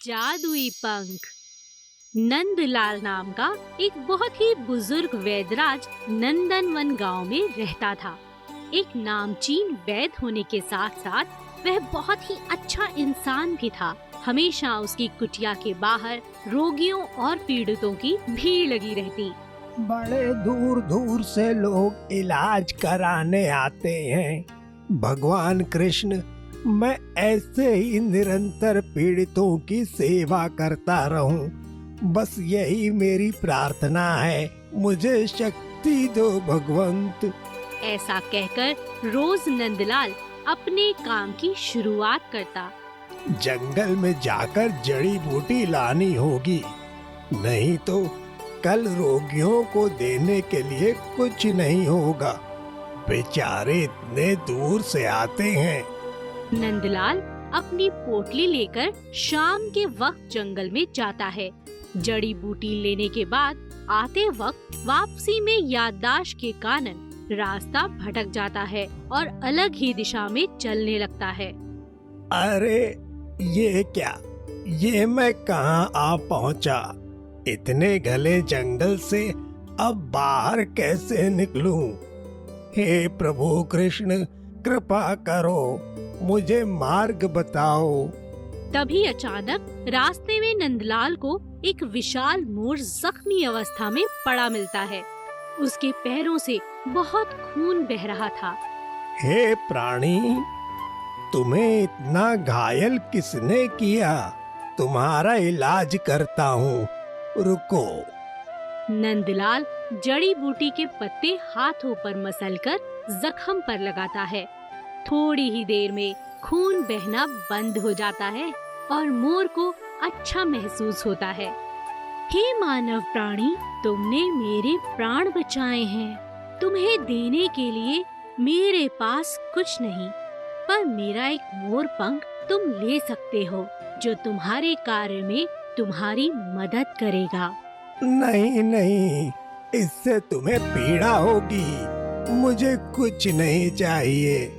जादुई पंख। नंदलाल नाम का एक बहुत ही बुजुर्ग वैदराज नंदनवन गांव में रहता था। एक नामचीन वैद्य होने के साथ साथ वह बहुत ही अच्छा इंसान भी था। हमेशा उसकी कुटिया के बाहर रोगियों और पीड़ितों की भीड़ लगी रहती। बड़े दूर दूर से लोग इलाज कराने आते हैं। भगवान कृष्ण, मैं ऐसे ही निरंतर पीड़ितों की सेवा करता रहूं, बस यही मेरी प्रार्थना है। मुझे शक्ति दो भगवंत। ऐसा कहकर रोज नंदलाल अपने काम की शुरुआत करता। जंगल में जाकर जड़ी बूटी लानी होगी, नहीं तो कल रोगियों को देने के लिए कुछ नहीं होगा। बेचारे इतने दूर से आते हैं। नंदलाल अपनी पोटली लेकर शाम के वक्त जंगल में जाता है। जड़ी बूटी लेने के बाद आते वक्त वापसी में याददाश्त के कारण रास्ता भटक जाता है और अलग ही दिशा में चलने लगता है। अरे ये क्या, ये मैं कहाँ आ पहुँचा? इतने घने जंगल से अब बाहर कैसे निकलूं? हे प्रभु कृष्ण, कृपा करो, मुझे मार्ग बताओ। तभी अचानक रास्ते में नंदलाल को एक विशाल मोर जख्मी अवस्था में पड़ा मिलता है। उसके पैरों से बहुत खून बह रहा था। हे प्राणी, तुम्हें इतना घायल किसने किया? तुम्हारा इलाज करता हूँ, रुको। नंदलाल जड़ी बूटी के पत्ते हाथों पर मसलकर जख्म पर लगाता है। थोड़ी ही देर में खून बहना बंद हो जाता है और मोर को अच्छा महसूस होता है। हे मानव प्राणी, तुमने मेरे प्राण बचाए हैं। तुम्हें देने के लिए मेरे पास कुछ नहीं, पर मेरा एक मोर पंख तुम ले सकते हो, जो तुम्हारे कार्य में तुम्हारी मदद करेगा। नहीं नहीं, इससे तुम्हें पीड़ा होगी। मुझे कुछ नहीं चाहिए।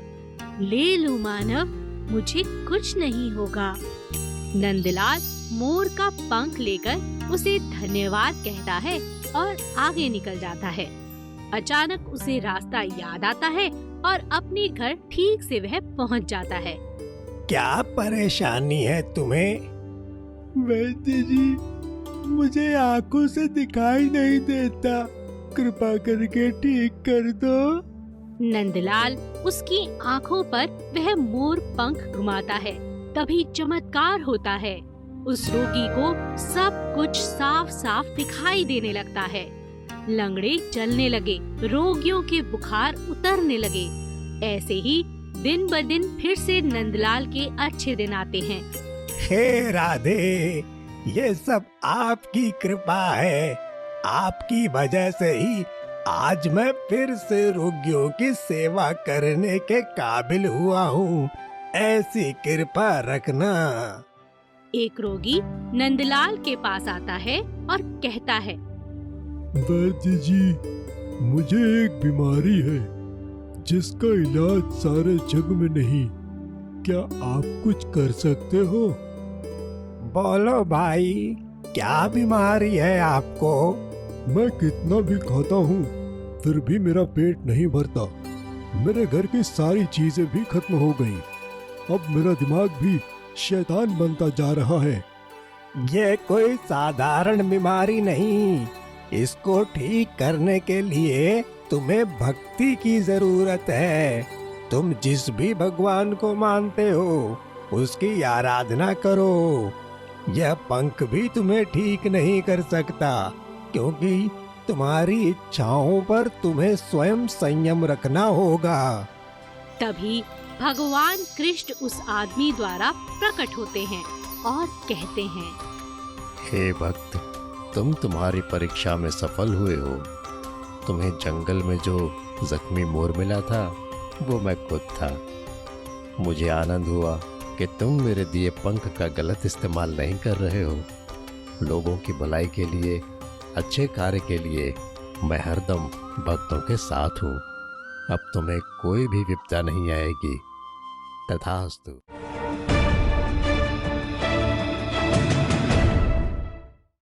ले लो मानव, मुझे कुछ नहीं होगा। नंदलाल मोर का पंख लेकर उसे धन्यवाद कहता है और आगे निकल जाता है। अचानक उसे रास्ता याद आता है और अपने घर ठीक से वह पहुंच जाता है। क्या परेशानी है तुम्हें? वैद्य जी, मुझे आंखों से दिखाई नहीं देता, कृपा करके ठीक कर दो। नंदलाल उसकी आंखों पर वह मोर पंख घुमाता है। तभी चमत्कार होता है। उस रोगी को सब कुछ साफ साफ दिखाई देने लगता है। लंगड़े चलने लगे, रोगियों के बुखार उतरने लगे। ऐसे ही दिन ब दिन फिर से नंदलाल के अच्छे दिन आते हैं। हे राधे, ये सब आपकी कृपा है। आपकी वजह से ही आज मैं फिर से रोगियों की सेवा करने के काबिल हुआ हूँ। ऐसी कृपा रखना। एक रोगी नंदलाल के पास आता है और कहता है, वैद्य जी, मुझे एक बीमारी है जिसका इलाज सारे जग में नहीं। क्या आप कुछ कर सकते हो? बोलो भाई, क्या बीमारी है आपको? मैं कितना भी खाता हूँ, फिर भी मेरा पेट नहीं भरता। मेरे घर की सारी चीजें भी खत्म हो गई। अब मेरा दिमाग भी शैतान बनता जा रहा है। ये कोई साधारण बीमारी नहीं। इसको ठीक करने के लिए तुम्हें भक्ति की जरूरत है। तुम जिस भी भगवान को मानते हो, उसकी आराधना करो। यह पंख भी तुम्हें ठीक नहीं कर सकता, क्योंकि तुम्हारी इच्छाओं पर तुम्हें स्वयं संयम रखना होगा। तभी भगवान कृष्ण उस आदमी द्वारा प्रकट होते हैं और कहते हैं, हे भक्त, तुम तुम्हारी परीक्षा में सफल हुए हो। तुम्हें जंगल में जो जख्मी मोर मिला था, वो मैं खुद था। मुझे आनंद हुआ कि तुम मेरे दिए पंख का गलत इस्तेमाल नहीं कर रहे हो। लोगों की भलाई के लिए, अच्छे कार्य के लिए मैं हरदम भक्तों के साथ हूँ। अब तुम्हें कोई भी विपदा नहीं आएगी। तथास्तु।